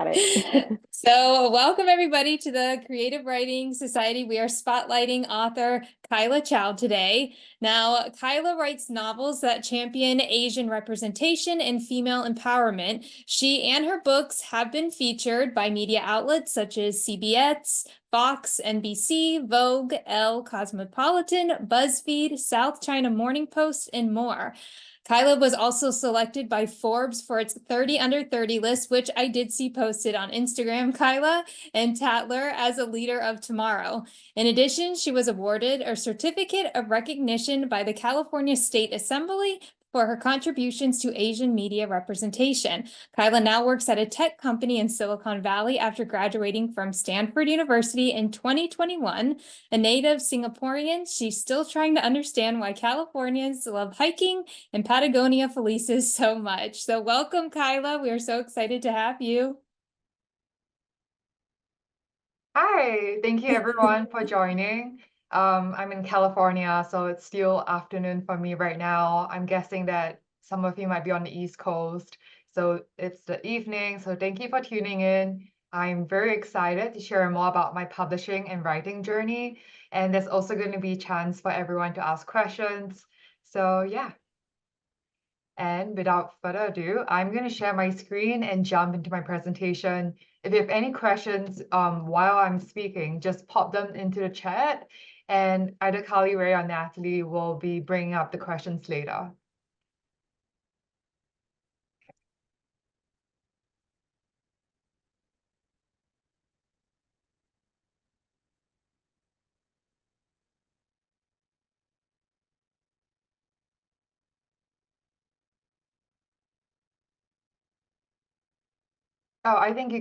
So welcome everybody to the Creative Writing Society. We are spotlighting author Kyla Zhao today. Now, Kyla writes novels that champion Asian representation and female empowerment. She and her books have been featured by media outlets such as CBS, Fox, NBC, Vogue, Elle, Cosmopolitan, Buzzfeed, South China Morning Post, and more. Kyla was also selected by Forbes for its 30 under 30 list, which I did see posted on Instagram, Kyla, and Tatler as a leader of tomorrow. In addition, she was awarded a certificate of recognition by the California State Assembly for her contributions to Asian media representation. Kyla now works at a tech company in Silicon Valley after graduating from Stanford University in 2021. A native Singaporean, she's still trying to understand why Californians love hiking and Patagonia fleeces so much. So welcome, Kyla. We are so excited to have you. Hi, thank you everyone for joining. I'm in California, so it's still afternoon for me right now. I'm guessing that some of you might be on the East Coast, so it's the evening. So thank you for tuning in. I'm very excited to share more about my publishing and writing journey. And there's also going to be a chance for everyone to ask questions. So yeah. And without further ado, I'm going to share my screen and jump into my presentation. If you have any questions while I'm speaking, just pop them into the chat, and either Kali, Ray, or Natalie will be bringing up the questions later. Oh, I think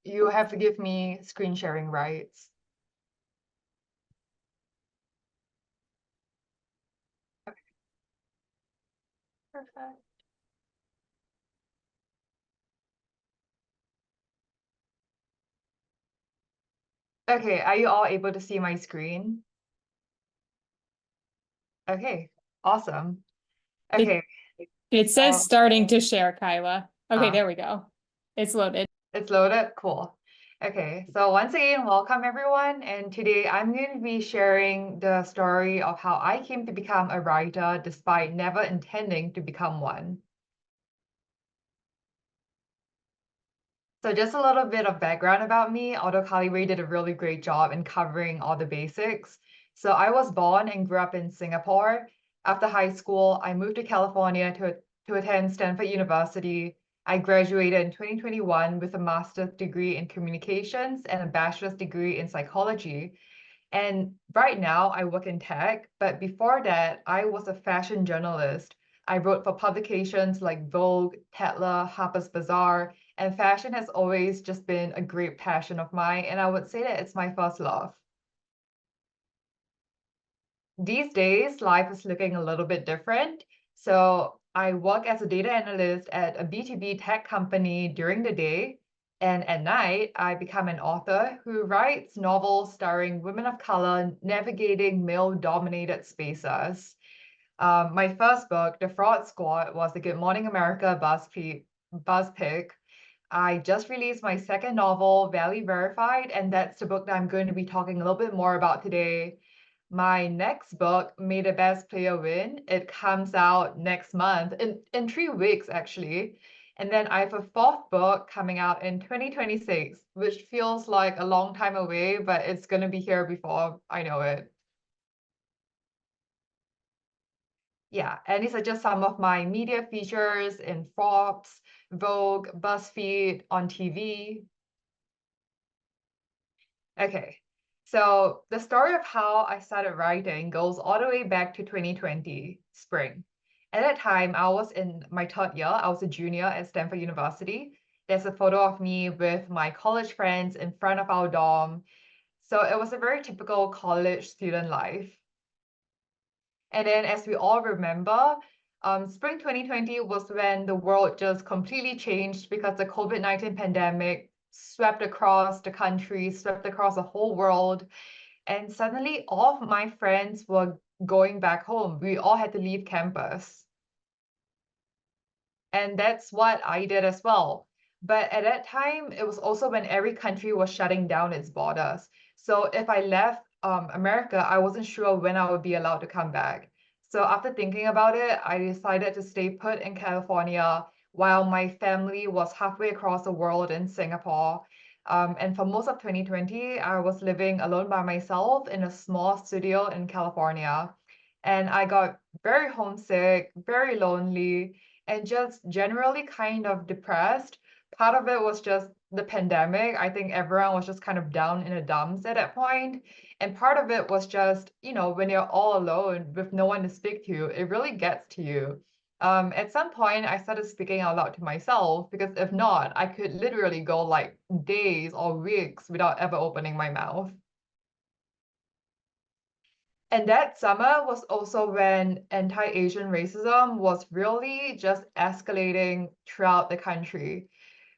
you have to give me screen sharing rights. Okay. Perfect. Okay, are you all able to see my screen? Okay, awesome. Okay. It says starting to share, Kyla. Okay, there we go. It's loaded. It's loaded? Cool. Okay, so once again, welcome everyone. And today I'm going to be sharing the story of how I came to become a writer despite never intending to become one. So just a little bit of background about me, although Kali did a really great job in covering all the basics. So I was born and grew up in Singapore. After high school, I moved to California to attend Stanford University. I graduated in 2021 with a master's degree in communications and a bachelor's degree in psychology. And right now I work in tech, but before that, I was a fashion journalist. I wrote for publications like Vogue, Tatler, Harper's Bazaar, and fashion has always just been a great passion of mine, and I would say that it's my first love. These days, life is looking a little bit different. So I work as a data analyst at a B2B tech company during the day. And at night, I become an author who writes novels starring women of color navigating male-dominated spaces. My first book, The Fraud Squad, was the Good Morning America Buzz Pick. I just released my second novel, Valley Verified, and that's the book that I'm going to be talking a little bit more about today. My next book, May the Best Player Win, it comes out next month, in 3 weeks actually. And then I have a fourth book coming out in 2026, which feels like a long time away, but it's going to be here before I know it. Yeah, and these are just some of my media features in Forbes, Vogue, Buzzfeed, on TV. Okay, so the story of how I started writing goes all the way back to 2020, spring. At that time, I was in my third year. I was a junior at Stanford University. There's a photo of me with my college friends in front of our dorm. So it was a very typical college student life. And then, as we all remember, spring 2020 was when the world just completely changed because the COVID-19 pandemic swept across the country, swept across the whole world. And suddenly, all of my friends were going back home. We all had to leave campus. And that's what I did as well. But at that time, it was also when every country was shutting down its borders. So if I left America, I wasn't sure when I would be allowed to come back. So after thinking about it, I decided to stay put in California while my family was halfway across the world in Singapore. And for most of 2020, I was living alone by myself in a small studio in California. And I got very homesick, very lonely, and just generally kind of depressed. Part of it was just the pandemic. I think everyone was just kind of down in the dumps at that point. And part of it was just, when you're all alone with no one to speak to, it really gets to you. At some point, I started speaking out loud to myself because if not, I could literally go like days or weeks without ever opening my mouth. And that summer was also when anti-Asian racism was really just escalating throughout the country.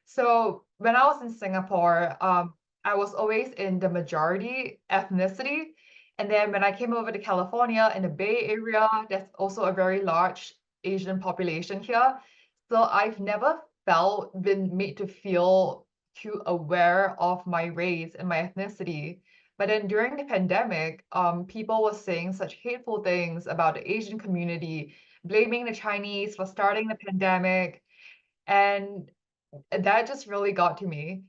So when I was in Singapore, I was always in the majority ethnicity. And then when I came over to California in the Bay Area, there's also a very large Asian population here. So I've never been made to feel too aware of my race and my ethnicity. But then during the pandemic, people were saying such hateful things about the Asian community, blaming the Chinese for starting the pandemic. And that just really got to me.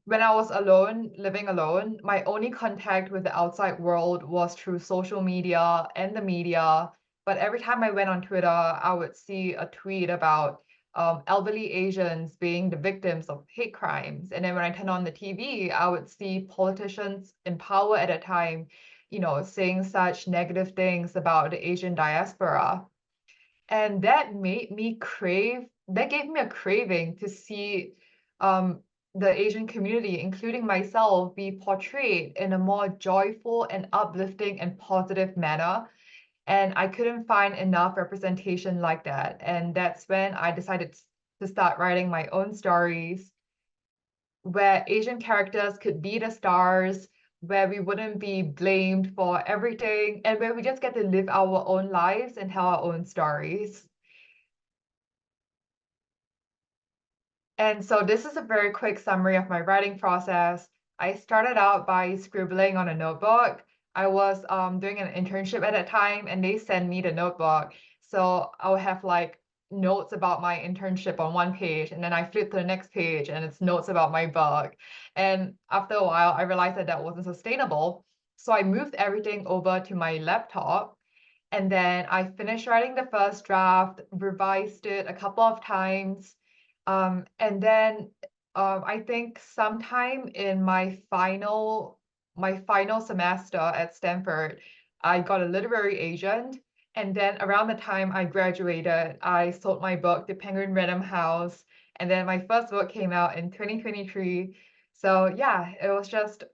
When I was alone, living alone, my only contact with the outside world was through social media and the media. But every time I went on Twitter, I would see a tweet about elderly Asians being the victims of hate crimes. And then when I turned on the TV, I would see politicians in power at a time, saying such negative things about the Asian diaspora. And that gave me a craving to see the Asian community, including myself, be portrayed in a more joyful and uplifting and positive manner. And I couldn't find enough representation like that. And that's when I decided to start writing my own stories where Asian characters could be the stars, where we wouldn't be blamed for everything, and where we just get to live our own lives and tell our own stories. And so this is a very quick summary of my writing process. I started out by scribbling on a notebook. I was doing an internship at that time, and they sent me the notebook. So I'll have like notes about my internship on one page, and then I flip to the next page, and it's notes about my book. And after a while, I realized that that wasn't sustainable. So I moved everything over to my laptop. And then I finished writing the first draft, revised it a couple of times, and then I think sometime in my final semester at Stanford, I got a literary agent. And then around the time I graduated, I sold my book to Penguin Random House. And then my first book came out in 2023. So yeah, it was just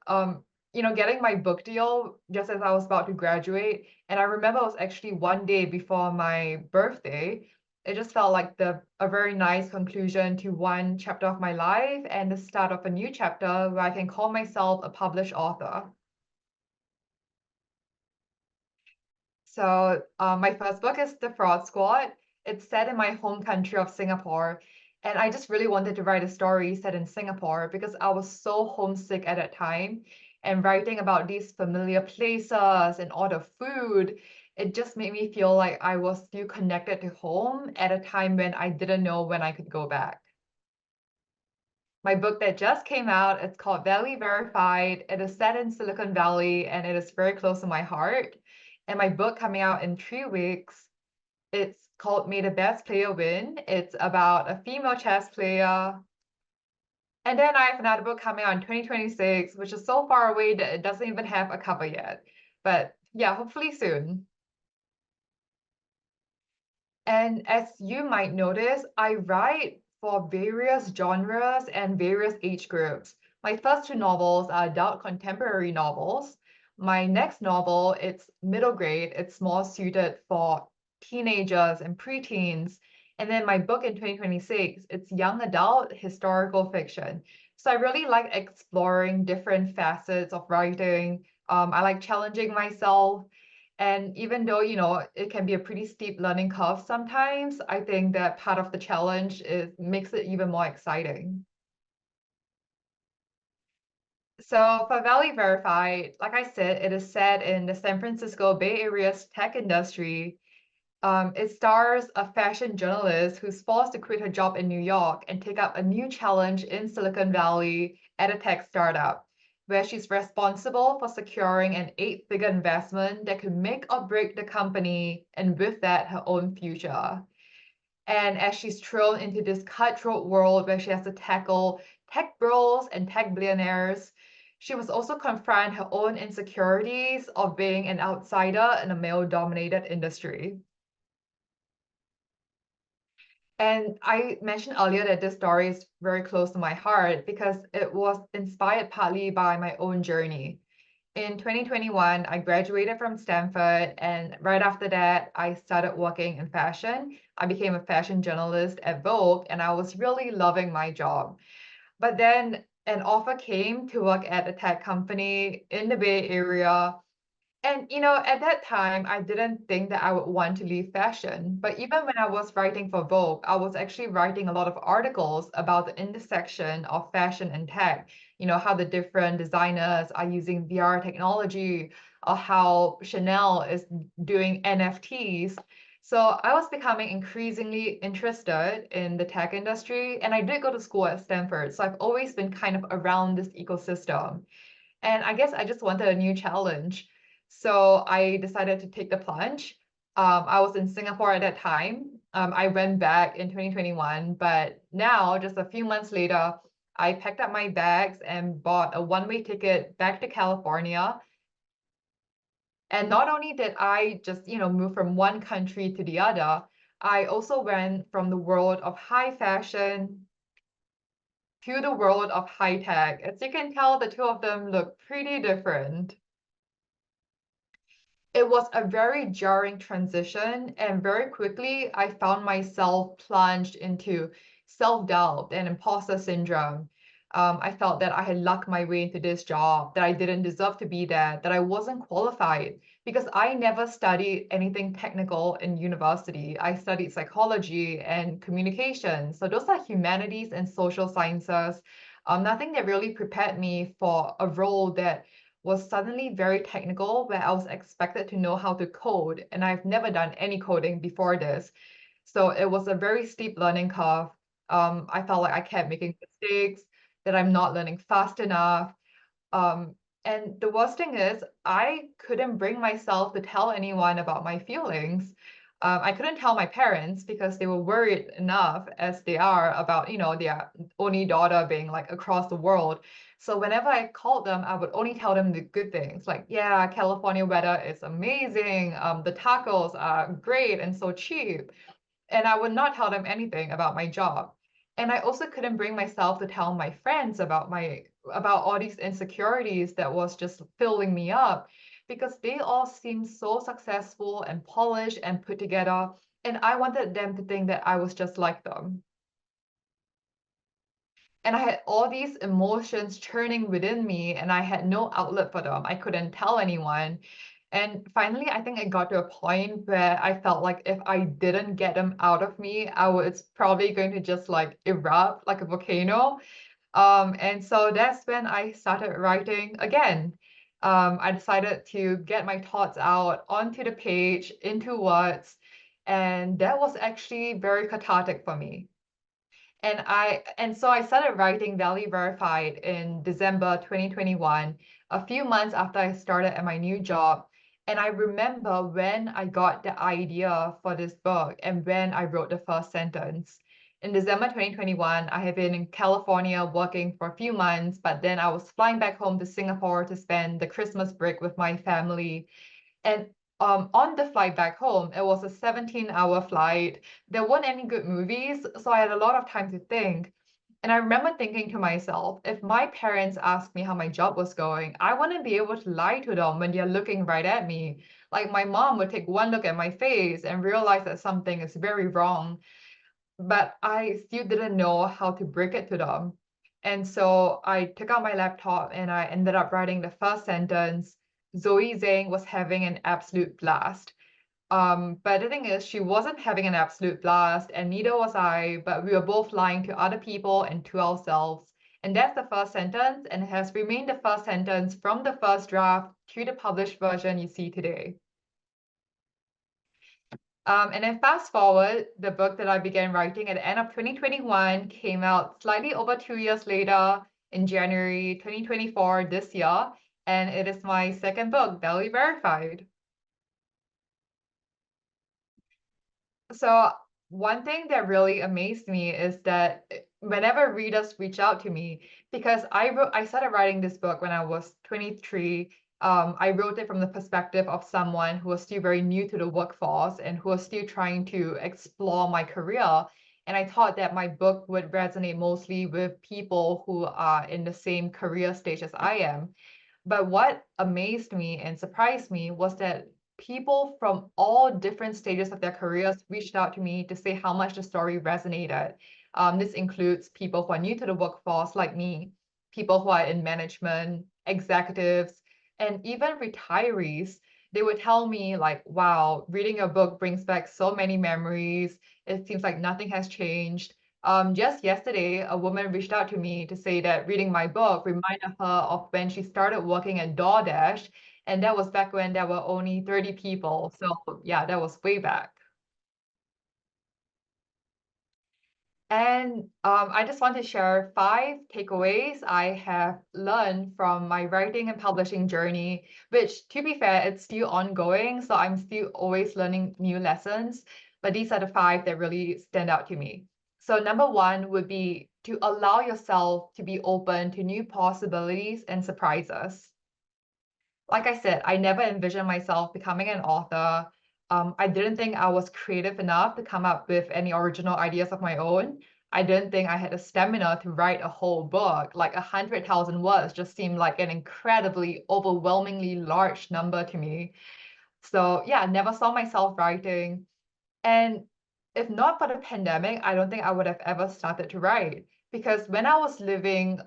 getting my book deal just as I was about to graduate. And I remember it was actually one day before my birthday. It just felt like a very nice conclusion to one chapter of my life and the start of a new chapter where I can call myself a published author. So my first book is The Fraud Squad. It's set in my home country of Singapore. And I just really wanted to write a story set in Singapore because I was so homesick at that time. And writing about these familiar places and all the food, it just made me feel like I was still connected to home at a time when I didn't know when I could go back. My book that just came out, it's called Valley Verified. It is set in Silicon Valley and it is very close to my heart. And my book coming out in 3 weeks, it's called May the Best Player Win. It's about a female chess player. And then I have another book coming out in 2026, which is so far away that it doesn't even have a cover yet. But yeah, hopefully soon. And as you might notice, I write for various genres and various age groups. My first two novels are adult contemporary novels. My next novel, it's middle grade. It's more suited for teenagers and preteens. And then my book in 2026, it's young adult historical fiction. So I really like exploring different facets of writing. I like challenging myself. And even though, it can be a pretty steep learning curve sometimes, I think that part of the challenge makes it even more exciting. So for Valley Verified, like I said, it is set in the San Francisco Bay Area's tech industry. It stars a fashion journalist who's forced to quit her job in New York and take up a new challenge in Silicon Valley at a tech startup, where she's responsible for securing an 8-figure investment that could make or break the company, and with that, her own future. And as she's thrown into this cutthroat world where she has to tackle tech bros and tech billionaires, she must also confront her own insecurities of being an outsider in a male-dominated industry. And I mentioned earlier that this story is very close to my heart because it was inspired partly by my own journey. In 2021, I graduated from Stanford, and right after that, I started working in fashion. I became a fashion journalist at Vogue, and I was really loving my job. But then an offer came to work at a tech company in the Bay Area, and at that time, I didn't think that I would want to leave fashion. But even when I was writing for Vogue, I was actually writing a lot of articles about the intersection of fashion and tech. How the different designers are using VR technology, or how Chanel is doing NFTs. So I was becoming increasingly interested in the tech industry, and I did go to school at Stanford. So I've always been kind of around this ecosystem. And I guess I just wanted a new challenge. So I decided to take the plunge. I was in Singapore at that time. I went back in 2021, but now, just a few months later, I packed up my bags and bought a one-way ticket back to California. And not only did I just, move from one country to the other, I also went from the world of high fashion to the world of high tech. As you can tell, the two of them look pretty different. It was a very jarring transition, and very quickly I found myself plunged into self-doubt and imposter syndrome. I felt that I had lucked my way into this job, that I didn't deserve to be there, that I wasn't qualified because I never studied anything technical in university. I studied psychology and communication. So those are humanities and social sciences. Nothing that really prepared me for a role that was suddenly very technical, where I was expected to know how to code, and I've never done any coding before this. So it was a very steep learning curve. I felt like I kept making mistakes, that I'm not learning fast enough. Um, and the worst thing is, I couldn't bring myself to tell anyone about my feelings. I couldn't tell my parents because they were worried enough as they are about, their only daughter being like across the world. So whenever I called them, I would only tell them the good things, like, yeah, California weather is amazing. The tacos are great and so cheap. And I would not tell them anything about my job. And I also couldn't bring myself to tell my friends about all these insecurities that was just filling me up, because they all seemed so successful and polished and put together, and I wanted them to think that I was just like them. And I had all these emotions churning within me, and I had no outlet for them. I couldn't tell anyone. And finally, I think I got to a point where I felt like if I didn't get them out of me, I was probably going to just like erupt like a volcano. And so that's when I started writing again. I decided to get my thoughts out onto the page, into words, and that was actually very cathartic for me. And so I started writing Valley Verified in December 2021, a few months after I started at my new job. And I remember when I got the idea for this book and when I wrote the first sentence. In December 2021, I had been in California working for a few months, but then I was flying back home to Singapore to spend the Christmas break with my family. And on the flight back home, it was a 17-hour flight. There weren't any good movies, so I had a lot of time to think. And I remember thinking to myself, if my parents asked me how my job was going, I wouldn't be able to lie to them when they're looking right at me. Like my mom would take one look at my face and realize that something is very wrong, but I still didn't know how to break it to them. And so I took out my laptop and I ended up writing the first sentence. Zoe Zeng was having an absolute blast. But the thing is, she wasn't having an absolute blast, and neither was I, but we were both lying to other people and to ourselves. And that's the first sentence, and it has remained the first sentence from the first draft to the published version you see today. And then fast forward, the book that I began writing at the end of 2021 came out slightly over 2 years later in January 2024 this year, and it is my second book, Belly Verified. So one thing that really amazed me is that whenever readers reach out to me, because I started writing this book when I was 23. I wrote it from the perspective of someone who was still very new to the workforce and who was still trying to explore my career. And I thought that my book would resonate mostly with people who are in the same career stage as I am. But what amazed me and surprised me was that people from all different stages of their careers reached out to me to say how much the story resonated. This includes people who are new to the workforce, like me, people who are in management, executives, and even retirees. They would tell me, like, wow, reading your book brings back so many memories. It seems like nothing has changed. Just yesterday, a woman reached out to me to say that reading my book reminded her of when she started working at DoorDash, and that was back when there were only 30 people. So yeah, that was way back. And I just want to share 5 takeaways I have learned from my writing and publishing journey, which, to be fair, it's still ongoing. So I'm still always learning new lessons. But these are the 5 that really stand out to me. So number 1 would be to allow yourself to be open to new possibilities and surprises. Like I said, I never envisioned myself becoming an author. I didn't think I was creative enough to come up with any original ideas of my own. I didn't think I had the stamina to write a whole book. Like 100,000 words just seemed like an incredibly, overwhelmingly large number to me. So yeah, never saw myself writing. And if not for the pandemic, I don't think I would have ever started to write. Because when I was living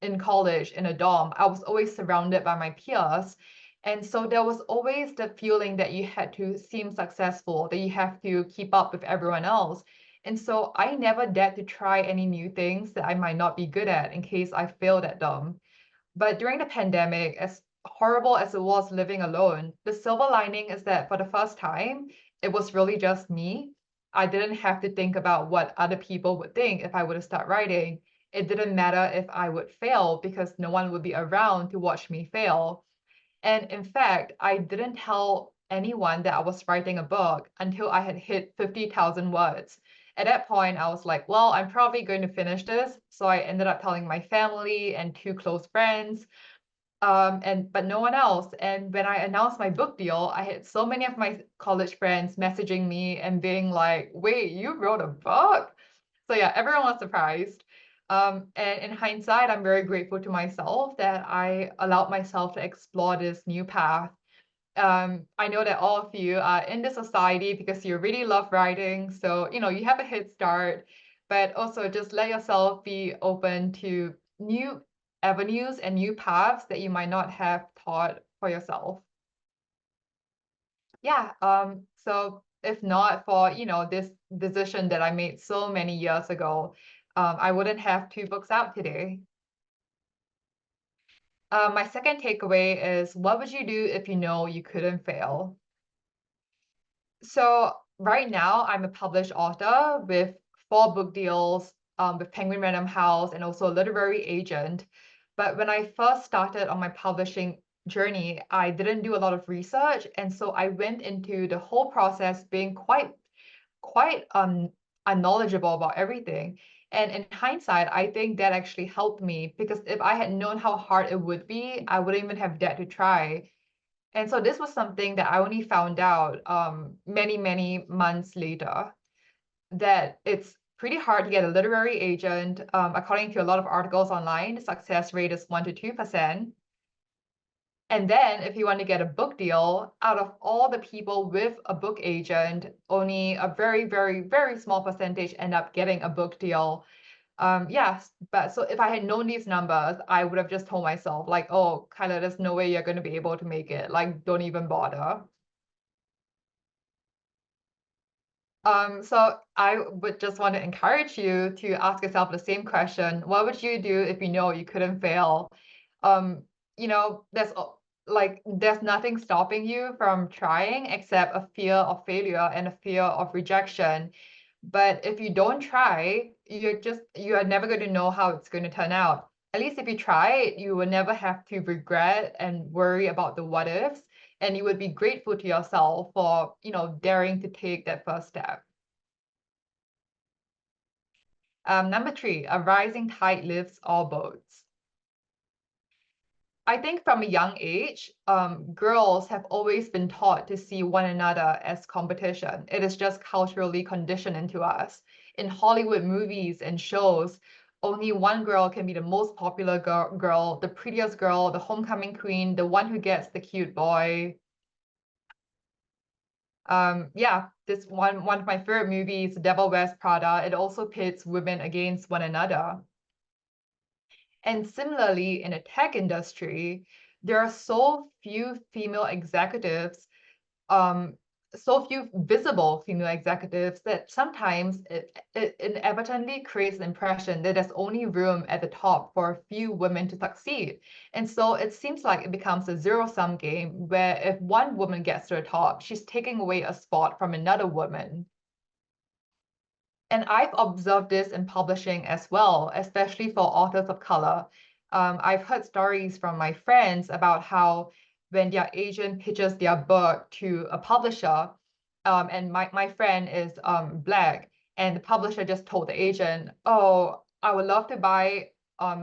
in college in a dorm, I was always surrounded by my peers. And so there was always the feeling that you had to seem successful, that you have to keep up with everyone else. And so I never dared to try any new things that I might not be good at in case I failed at them. But during the pandemic, as horrible as it was living alone, the silver lining is that for the first time, it was really just me. I didn't have to think about what other people would think if I were to start writing. It didn't matter if I would fail because no one would be around to watch me fail. And in fact, I didn't tell anyone that I was writing a book until I had hit 50,000 words. At that point, I was like, well, I'm probably going to finish this. So I ended up telling my family and 2 close friends, but no one else. And when I announced my book deal, I had so many of my college friends messaging me and being like, wait, you wrote a book? So yeah, everyone was surprised. And in hindsight, I'm very grateful to myself that I allowed myself to explore this new path. I know that all of you are in the society because you really love writing. So, you have a head start, but also just let yourself be open to new avenues and new paths that you might not have thought for yourself. Yeah. So if not for, this decision that I made so many years ago, I wouldn't have 2 books out today. My second takeaway is, what would you do if you know you couldn't fail? So right now, I'm a published author with 4 book deals with Penguin Random House and also a literary agent. But when I first started on my publishing journey, I didn't do a lot of research, and so I went into the whole process being quite unknowledgeable about everything. And in hindsight, I think that actually helped me because if I had known how hard it would be, I wouldn't even have dared to try. And so this was something that I only found out many, many months later, that it's pretty hard to get a literary agent. According to a lot of articles online, the success rate is 1 to 2%. And then if you want to get a book deal, out of all the people with a book agent, only a very, very, very small percentage end up getting a book deal. Yes, but so if I had known these numbers, I would have just told myself like, oh, Kyla, there's no way you're going to be able to make it. Like, don't even bother. So I would just want to encourage you to ask yourself the same question. What would you do if you know you couldn't fail? Um, there's nothing stopping you from trying except a fear of failure and a fear of rejection. But if you don't try, you are never going to know how it's going to turn out. At least if you try it, you will never have to regret and worry about the what ifs, and you would be grateful to yourself for, daring to take that first step. Number three, a rising tide lifts all boats. I think from a young age, girls have always been taught to see one another as competition. It is just culturally conditioned into us. In Hollywood movies and shows, only one girl can be the most popular girl, the prettiest girl, the homecoming queen, the one who gets the cute boy. Yeah, this one of my favorite movies, Devil Wears Prada, it also pits women against one another. And similarly, in the tech industry, there are so few female executives, um, so few visible female executives that sometimes it inadvertently creates the impression that there's only room at the top for a few women to succeed. And so it seems like it becomes a zero-sum game where if one woman gets to the top, she's taking away a spot from another woman. And I've observed this in publishing as well, especially for authors of color. I've heard stories from my friends about how when their agent pitches their book to a publisher, and my friend is Black, and the publisher just told the agent, oh, I would love to buy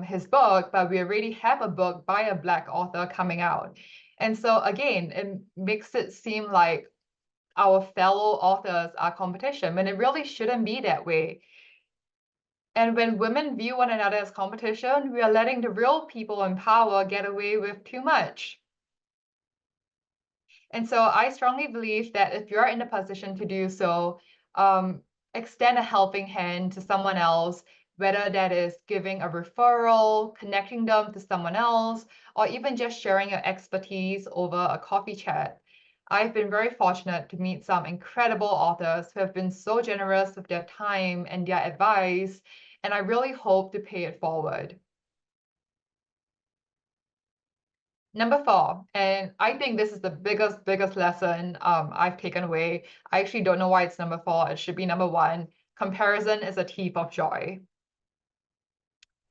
his book, but we already have a book by a Black author coming out. And so again, it makes it seem like our fellow authors are competition when it really shouldn't be that way. And when women view one another as competition, we are letting the real people in power get away with too much. And so I strongly believe that if you're in a position to do so, extend a helping hand to someone else, whether that is giving a referral, connecting them to someone else, or even just sharing your expertise over a coffee chat. I've been very fortunate to meet some incredible authors who have been so generous with their time and their advice, and I really hope to pay it forward. Number four, and I think this is the biggest lesson I've taken away. I actually don't know why it's number four. It should be number one. Comparison is a thief of joy.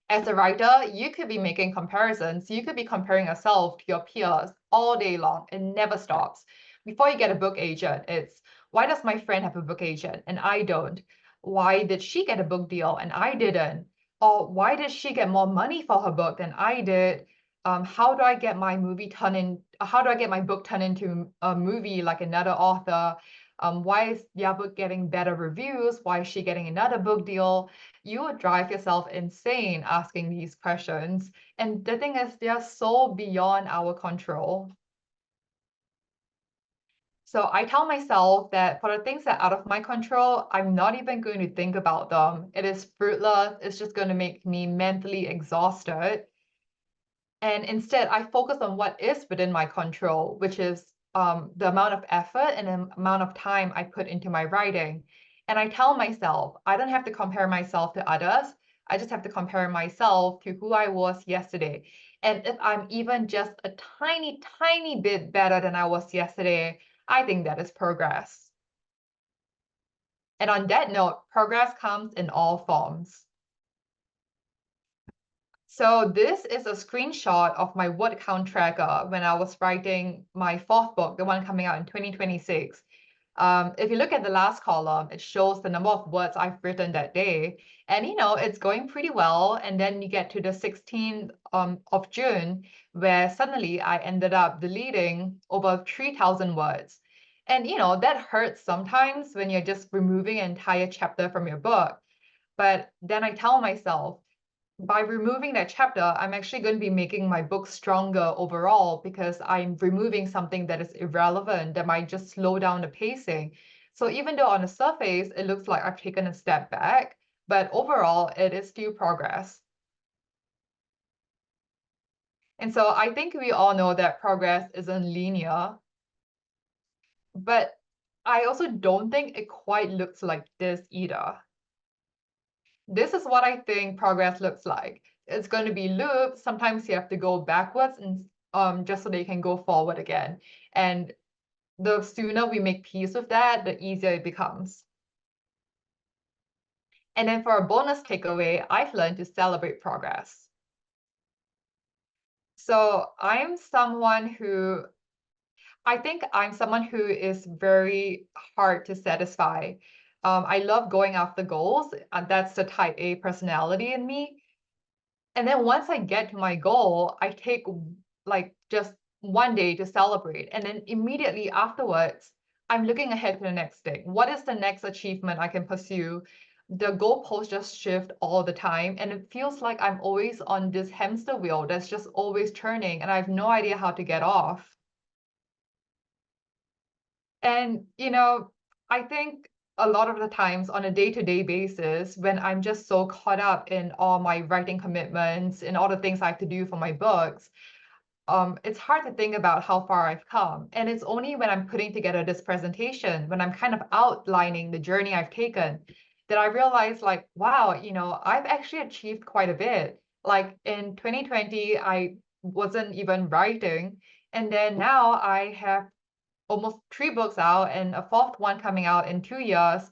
As a writer, you could be making comparisons. You could be comparing yourself to your peers all day long. It never stops. Before you get a book agent, it's why does my friend have a book agent and I don't? Why did she get a book deal and I didn't? Or why did she get more money for her book than I did? How do I get my how do I get my book turned into a movie like another author? Why is their book getting better reviews? Why is she getting another book deal? You would drive yourself insane asking these questions. And the thing is, they are so beyond our control. So I tell myself that for the things that are out of my control, I'm not even going to think about them. It is fruitless. It's just going to make me mentally exhausted. And instead, I focus on what is within my control, which is the amount of effort and the amount of time I put into my writing. And I tell myself, I don't have to compare myself to others. I just have to compare myself to who I was yesterday. And if I'm even just a tiny, tiny bit better than I was yesterday, I think that is progress. And on that note, progress comes in all forms. So this is a screenshot of my word count tracker when I was writing my fourth book, the one coming out in 2026. If you look at the last column, it shows the number of words I've written that day. And it's going pretty well. And then you get to the 16th of June, where suddenly I ended up deleting over 3,000 words. And that hurts sometimes when you're just removing an entire chapter from your book. But then I tell myself, by removing that chapter, I'm actually going to be making my book stronger overall because I'm removing something that is irrelevant that might just slow down the pacing. So even though on the surface, it looks like I've taken a step back, but overall, it is still progress. And so I think we all know that progress isn't linear, but I also don't think it quite looks like this either. This is what I think progress looks like. It's going to be loops. Sometimes you have to go backwards and just so that you can go forward again. And the sooner we make peace with that, the easier it becomes. And then for a bonus takeaway, I've learned to celebrate progress. So I think I'm someone who is very hard to satisfy. I love going after goals. That's the type A personality in me. And then once I get to my goal, I take like just one day to celebrate. And then immediately afterwards, I'm looking ahead to the next thing. What is the next achievement I can pursue? The goalposts just shift all the time. And it feels like I'm always on this hamster wheel that's just always turning, and I have no idea how to get off. And, I think a lot of the times on a day-to-day basis, when I'm just so caught up in all my writing commitments and all the things I have to do for my books, it's hard to think about how far I've come. And it's only when I'm putting together this presentation, when I'm kind of outlining the journey I've taken, that I realize like, wow, I've actually achieved quite a bit. Like in 2020, I wasn't even writing. And then now I have almost 3 books out and a fourth one coming out in 2 years.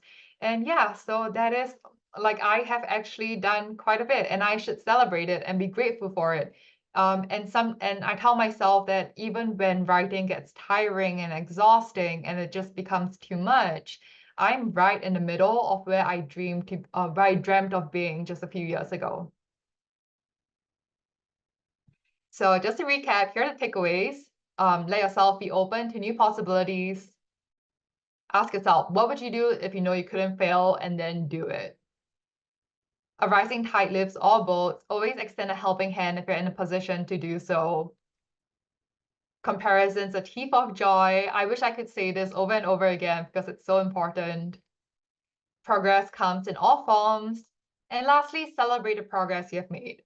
And yeah, so that is like I have actually done quite a bit, and I should celebrate it and be grateful for it. And I tell myself that even when writing gets tiring and exhausting and it just becomes too much, I'm right in the middle of where where I dreamt of being just a few years ago. So just to recap, here are the takeaways. Let yourself be open to new possibilities. Ask yourself, what would you do if you know you couldn't fail, and then do it? A rising tide lifts all boats. Always extend a helping hand if you're in a position to do so. Comparison's a thief of joy. I wish I could say this over and over again because it's so important. Progress comes in all forms. And lastly, celebrate the progress you have made.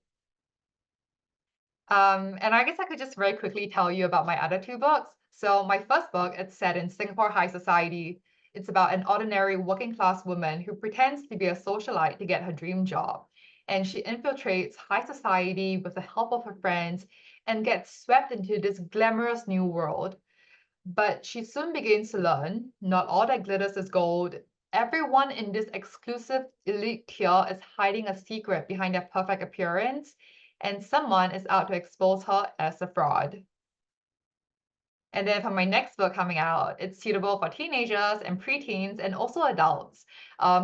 And I guess I could just very quickly tell you about my other 2 books. So my first book, it's set in Singapore high society. It's about an ordinary working class woman who pretends to be a socialite to get her dream job. And she infiltrates high society with the help of her friends and gets swept into this glamorous new world. But she soon begins to learn not all that glitters is gold. Everyone in this exclusive elite tier is hiding a secret behind their perfect appearance, and someone is out to expose her as a fraud. And then for my next book coming out, it's suitable for teenagers and preteens and also adults.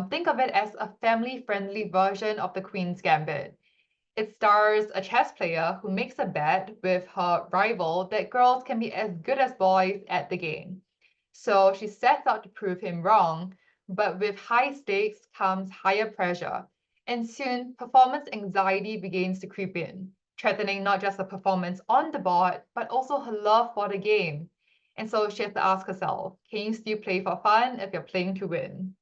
Think of it as a family-friendly version of The Queen's Gambit. It stars a chess player who makes a bet with her rival that girls can be as good as boys at the game. So she sets out to prove him wrong, but with high stakes comes higher pressure. And soon, performance anxiety begins to creep in, threatening not just her performance on the board, but also her love for the game. And so she has to ask herself, can you still play for fun if you're playing to win?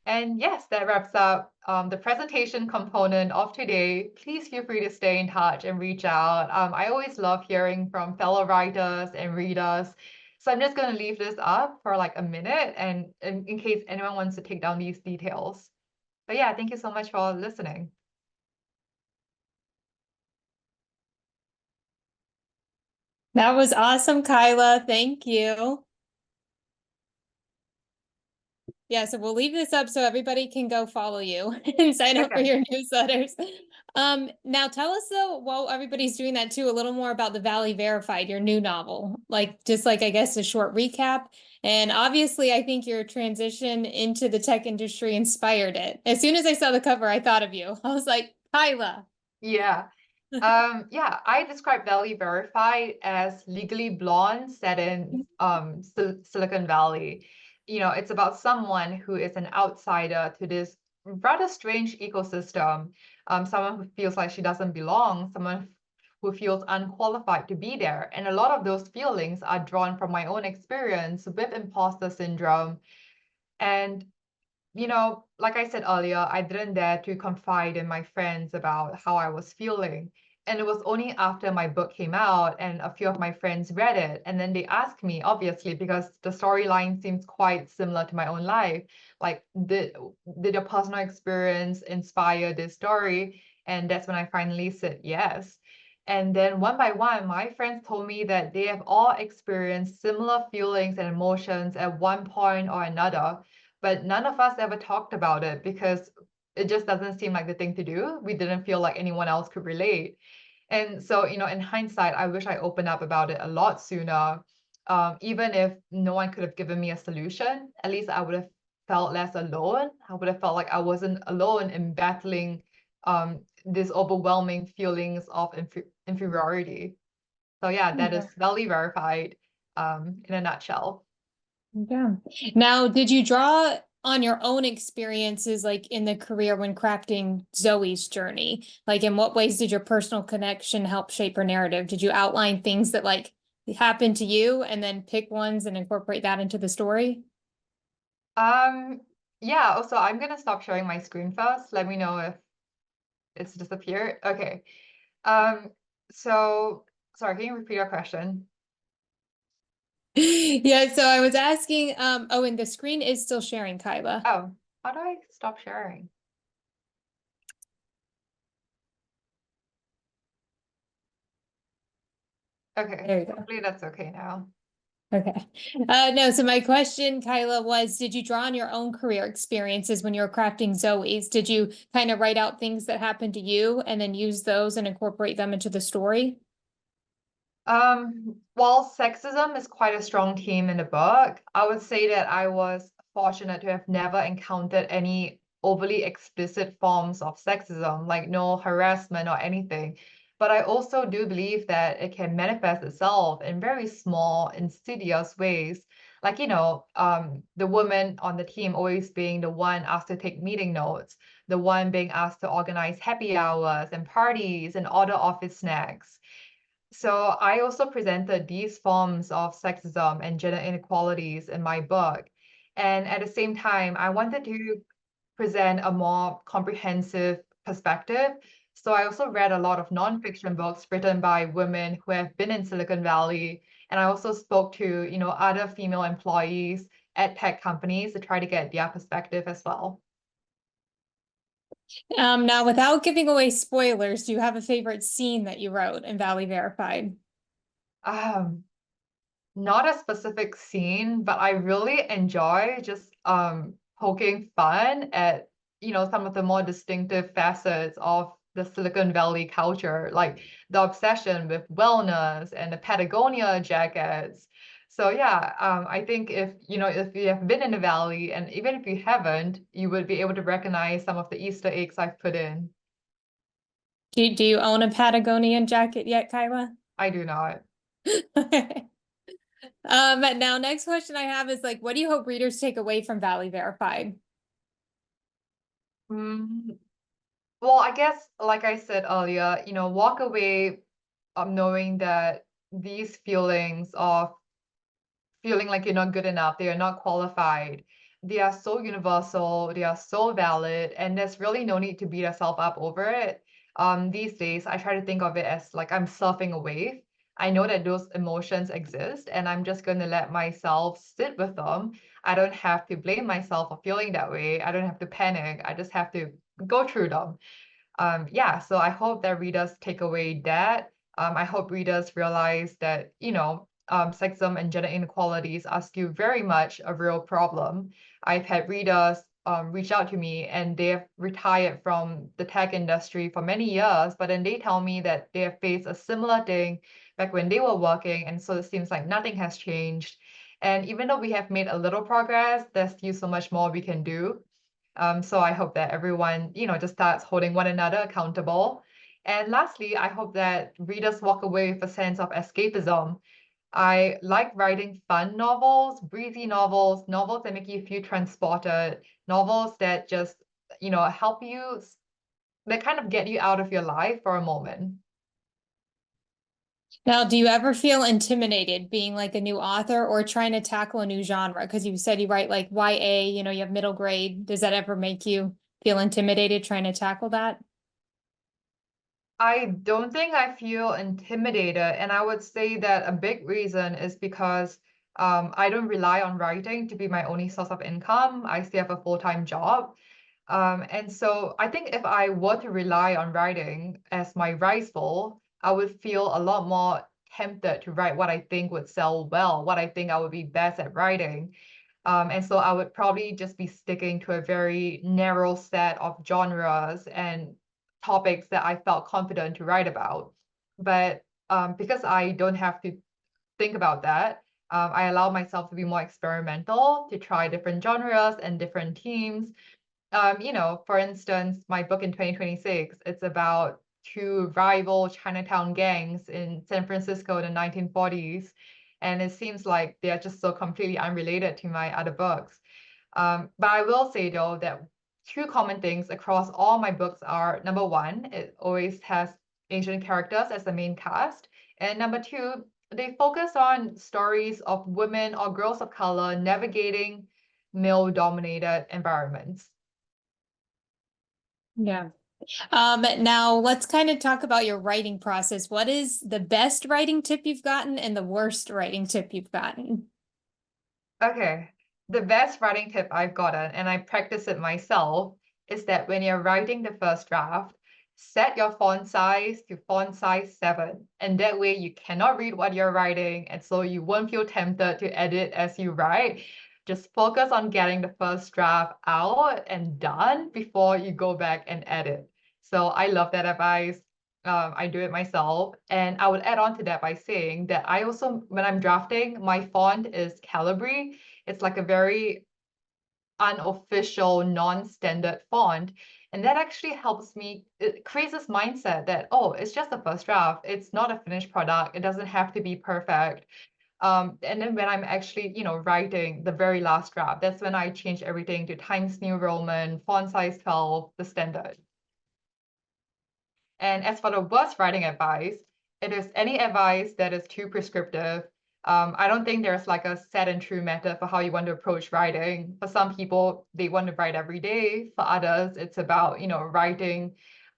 And yes, that wraps up the presentation component of today. Please feel free to stay in touch and reach out. I always love hearing from fellow writers and readers. So I'm just going to leave this up for like a minute and in case anyone wants to take down these details. But yeah, thank you so much for listening. That was awesome, Kyla. Thank you. Yeah, so we'll leave this up so everybody can go follow you and sign up for your newsletters. Now tell us though, while everybody's doing that too, a little more about The Valley Verified, your new novel. Like just like I guess a short recap. And obviously I think your transition into the tech industry inspired it. As soon as I saw the cover, I thought of you. I was like, Kyla. Yeah. Yeah, I describe Valley Verified as Legally Blonde set in Silicon Valley. It's about someone who is an outsider to this rather strange ecosystem. Someone who feels like she doesn't belong, someone who feels unqualified to be there. And a lot of those feelings are drawn from my own experience with imposter syndrome. And like I said earlier, I didn't dare to confide in my friends about how I was feeling. And it was only after my book came out and a few of my friends read it. And then they asked me, obviously, because the storyline seems quite similar to my own life. Like, did your personal experience inspire this story? And that's when I finally said yes. And then one by one, my friends told me that they have all experienced similar feelings and emotions at one point or another, but none of us ever talked about it because it just doesn't seem like the thing to do. We didn't feel like anyone else could relate. And so, in hindsight, I wish I opened up about it a lot sooner. Even if no one could have given me a solution, at least I would have felt less alone. I would have felt like I wasn't alone in battling these overwhelming feelings of inferiority. So yeah, that is Valley verified in a nutshell. Yeah. Now, did you draw on your own experiences, like in the career when crafting Zoe's journey? Like, in what ways did your personal connection help shape her narrative? Did you outline things that like happened to you and then pick ones and incorporate that into the story? Yeah, also I'm gonna stop sharing my screen first. Let me know if it's disappeared. Okay. Um, so sorry, can you repeat your question? Yeah, so I was asking, oh, and the screen is still sharing, Kyla. Oh, how do I stop sharing? Okay, There you go. hopefully that's okay now. Okay. No, so my question, Kyla, was did you draw on your own career experiences when you were crafting Zoe's? Did you kind of write out things that happened to you and then use those and incorporate them into the story? While sexism is quite a strong theme in the book, I would say that I was fortunate to have never encountered any overly explicit forms of sexism, like no harassment or anything. But I also do believe that it can manifest itself in very small, insidious ways. Like, the woman on the team always being the one asked to take meeting notes, the one being asked to organize happy hours and parties and order office snacks. So I also presented these forms of sexism and gender inequalities in my book. And at the same time, I wanted to present a more comprehensive perspective. So I also read a lot of nonfiction books written by women who have been in Silicon Valley. And I also spoke to, other female employees at tech companies to try to get their perspective as well. Now, without giving away spoilers, do you have a favorite scene that you wrote in Valley Verified? Um, Not a specific scene, but I really enjoy just poking fun at, some of the more distinctive facets of the Silicon Valley culture, like the obsession with wellness and the Patagonia jackets. So yeah, I think if you have been in the valley, and even if you haven't, you would be able to recognize some of the Easter eggs I've put in. Do you own a Patagonian jacket yet, Kyla? I do not. Now next question I have is like, what do you hope readers take away from Valley Verified? Mm, Well, I guess, like I said earlier, walk away knowing that these feelings of feeling like you're not good enough, they are not qualified, they are so universal, they are so valid, and there's really no need to beat yourself up over it. These days, I try to think of it as like I'm surfing a wave. I know that those emotions exist, and I'm just going to let myself sit with them. I don't have to blame myself for feeling that way. I don't have to panic. I just have to go through them. Yeah, so I hope that readers take away that. I hope readers realize that, sexism and gender inequalities are still very much a real problem. I've had readers reach out to me and they have retired from the tech industry for many years, but then they tell me that they have faced a similar thing back when they were working, and so it seems like nothing has changed. And even though we have made a little progress, there's still so much more we can do. So I hope that everyone, just starts holding one another accountable. And lastly, I hope that readers walk away with a sense of escapism. I like writing fun novels, breezy novels, novels that make you feel transported, novels that just, help that kind of get you out of your life for a moment. Now, do you ever feel intimidated being like a new author or trying to tackle a new genre? Because you said you write like YA, you have middle grade. Does that ever make you feel intimidated trying to tackle that? I don't think I feel intimidated, and I would say that a big reason is because I don't rely on writing to be my only source of income. I still have a full-time job. And so I think if I were to rely on writing as my rise bowl, I would feel a lot more tempted to write what I think would sell well, what I think I would be best at writing. And so I would probably just be sticking to a very narrow set of genres and topics that I felt confident to write about. But because I don't have to think about that, I allow myself to be more experimental, to try different genres and different themes. For instance, my book in 2026, it's about two rival Chinatown gangs in San Francisco in the 1940s. And it seems like they're just so completely unrelated to my other books. But I will say though that two common things across all my books are number one, it always has Asian characters as the main cast. And number two, they focus on stories of women or girls of color navigating male-dominated environments. Yeah. Now let's kind of talk about your writing process. What is the best writing tip you've gotten and the worst writing tip you've gotten? Okay, the best writing tip I've gotten, and I practice it myself, is that when you're writing the first draft, set your font size to font size 7. And that way you cannot read what you're writing, and so you won't feel tempted to edit as you write. Just focus on getting the first draft out and done before you go back and edit. So I love that advice. I do it myself. And I would add on to that by saying that I also, when I'm drafting, my font is Calibri. It's like a very unofficial, non-standard font. And that actually helps me, it creates this mindset that, oh, it's just the first draft. It's not a finished product. It doesn't have to be perfect. And then when I'm actually, writing the very last draft, that's when I change everything to Times New Roman, font size 12, the standard. And as for the worst writing advice, it is any advice that is too prescriptive. I don't think there's like a set and true method for how you want to approach writing. For some people, they want to write every day. For others, it's about, writing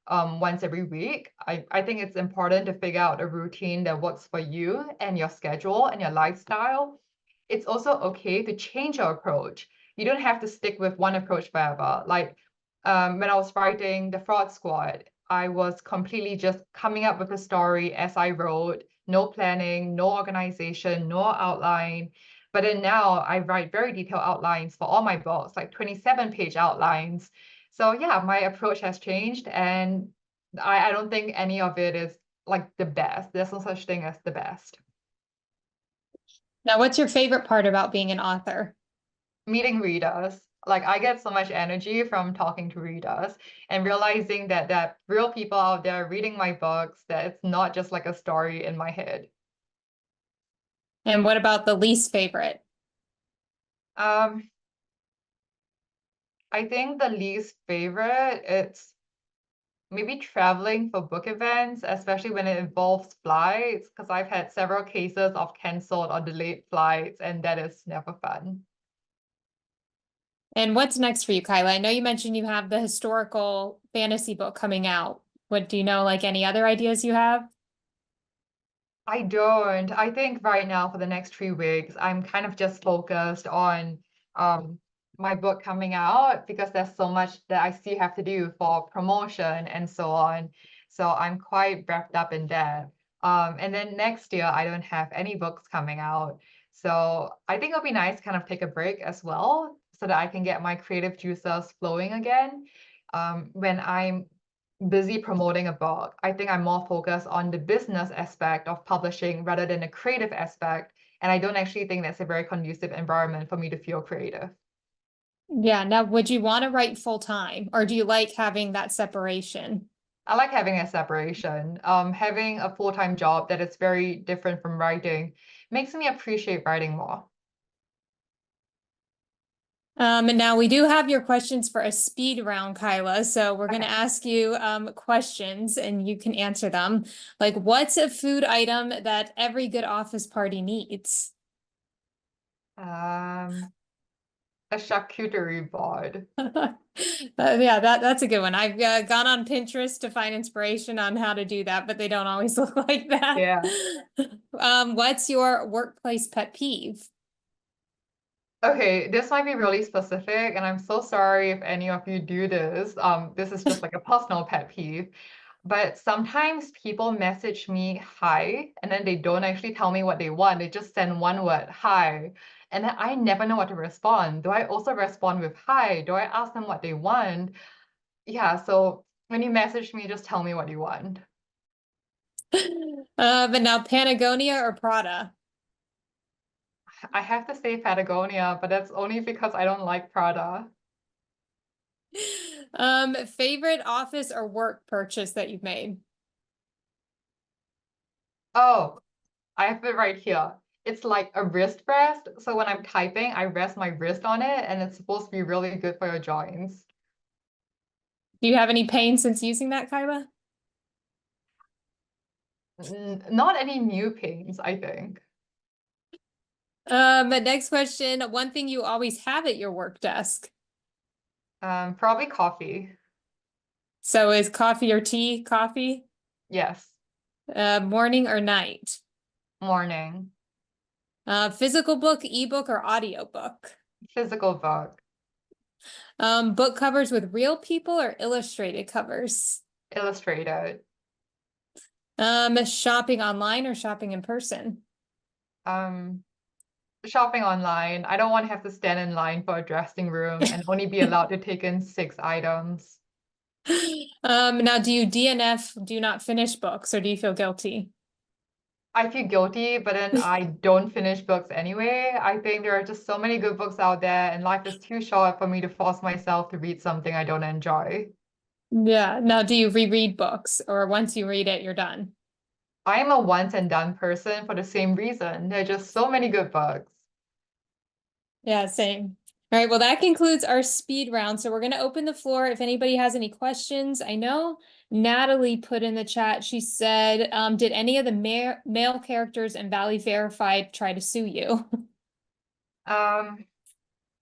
once every week. I think it's important to figure out a routine that works for you and your schedule and your lifestyle. It's also okay to change your approach. You don't have to stick with one approach forever. Like when I was writing The Fraud Squad, I was completely just coming up with a story as I wrote, no planning, no organization, no outline. But then now I write very detailed outlines for all my books, like 27-page outlines. So yeah, my approach has changed, and I don't think any of it is like the best. There's no such thing as the best. Now, what's your favorite part about being an author? Meeting readers. Like I get so much energy from talking to readers and realizing that real people out there reading my books, that it's not just like a story in my head. And what about the least favorite? Um, I think the least favorite, it's maybe traveling for book events, especially when it involves flights, because I've had several cases of canceled or delayed flights, and that is never fun. And what's next for you, Kyla? I know you mentioned you have the historical fantasy book coming out. What do you know, like any other ideas you have? I don't. I think right now for the next 3 weeks, I'm kind of just focused on um my book coming out because there's so much that I still have to do for promotion and so on. So I'm quite wrapped up in that. And then next year I don't have any books coming out. So I think it'll be nice to kind of take a break as well so that I can get my creative juices flowing again. When I'm busy promoting a book, I think I'm more focused on the business aspect of publishing rather than the creative aspect. And I don't actually think that's a very conducive environment for me to feel creative. Yeah. Now, would you want to write full time or do you like having that separation? I like having a separation. Having a full-time job that is very different from writing makes me appreciate writing more. And now we do have your questions for a speed round, Kyla. So we're going to Okay. ask you questions and you can answer them. Like, what's a food item that every good office party needs? Um, a charcuterie board. Yeah, that's a good one. I've gone on Pinterest to find inspiration on how to do that, but they don't always look like that. Yeah. What's your workplace pet peeve? Okay, this might be really specific, and I'm so sorry if any of you do this. This is just like a personal pet peeve. But sometimes people message me hi, and then they don't actually tell me what they want. They just send one word, hi. And then I never know what to respond. Do I also respond with hi? Do I ask them what they want? Yeah, so when you message me, just tell me what you want. But now Patagonia or Prada? I have to say Patagonia, but that's only because I don't like Prada. Favorite office or work purchase that you've made? Oh, I have it right here. It's like a wrist rest. So when I'm typing, I rest my wrist on it, and it's supposed to be really good for your joints. Do you have any pain since using that, Kyla? Not any new pains, I think. Next question. One thing you always have at your work desk. Probably coffee. So is coffee or tea coffee? Yes, Morning or night? morning. Physical book, ebook, or audiobook? Physical book. Book covers with real people or illustrated covers? Illustrated. Shopping online or shopping in person? Um, Shopping online. I don't want to have to stand in line for a dressing room and only be allowed to take in 6 items. Now do you DNF, do not finish books, or do you feel guilty? I feel guilty, but then I don't finish books anyway. I think there are just so many good books out there, and life is too short for me to force myself to read something I don't enjoy. Yeah. Now do you reread books, or once you read it, you're done? I am a once and done person for the same reason. There are just so many good books. Yeah, same. All right, well, that concludes our speed round. So we're going to open the floor if anybody has any questions. I know Natalie put in the chat, she said, did any of the male characters in Valley Verified try to sue you? Um,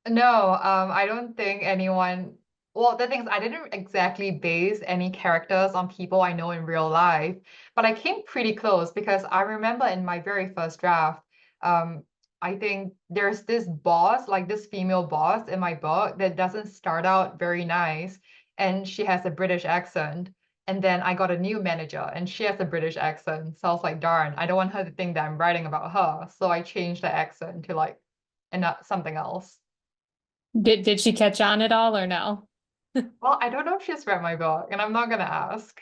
no, I don't think anyone. Well, the thing is, I didn't exactly base any characters on people I know in real life, but I came pretty close because I remember in my very first draft, um, I think there's this boss, like this female boss in my book that doesn't start out very nice, and she has a British accent. And then I got a new manager, and she has a British accent. So I was like, darn, I don't want her to think that I'm writing about her. So I changed the accent to like, and not something else. Did she catch on at all or no? Well, I don't know if she's read my book, and I'm not gonna ask.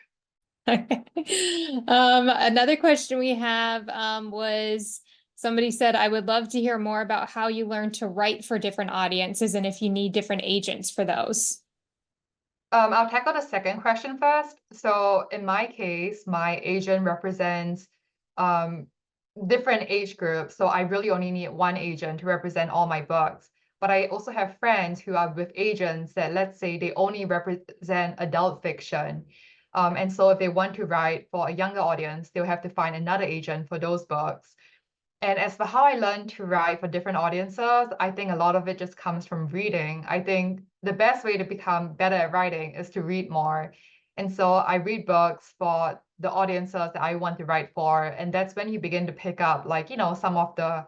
Another question we have was somebody said, I would love to hear more about how you learn to write for different audiences and if you need different agents for those. I'll tackle the second question first. So in my case, my agent represents um, different age groups. So I really only need one agent to represent all my books. But I also have friends who are with agents that, let's say, they only represent adult fiction. And so if they want to write for a younger audience, they'll have to find another agent for those books. And as for how I learned to write for different audiences, I think a lot of it just comes from reading. I think the best way to become better at writing is to read more. And so I read books for the audiences that I want to write for. And that's when you begin to pick up, like, some of the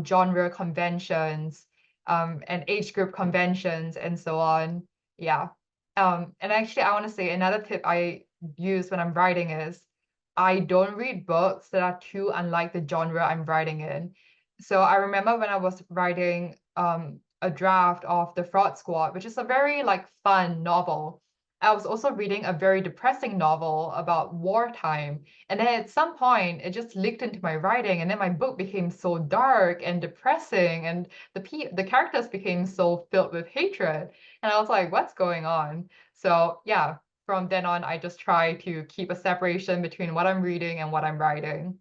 genre conventions and age group conventions and so on. Yeah. And actually, I want to say another tip I use when I'm writing is I don't read books that are too unlike the genre I'm writing in. So I remember when I was writing a draft of The Fraud Squad, which is a very like fun novel. I was also reading a very depressing novel about wartime. And then at some point it just leaked into my writing, and then my book became so dark and depressing, and the characters became so filled with hatred. And I was like, what's going on? So yeah, from then on, I just try to keep a separation between what I'm reading and what I'm writing.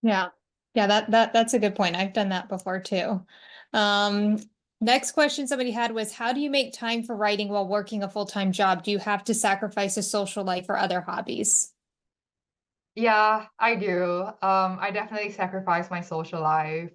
Yeah. Yeah, that's a good point. I've done that before too. Um, Next question somebody had was, how do you make time for writing while working a full-time job? Do you have to sacrifice a social life or other hobbies? Yeah, I do. I definitely sacrifice my social life.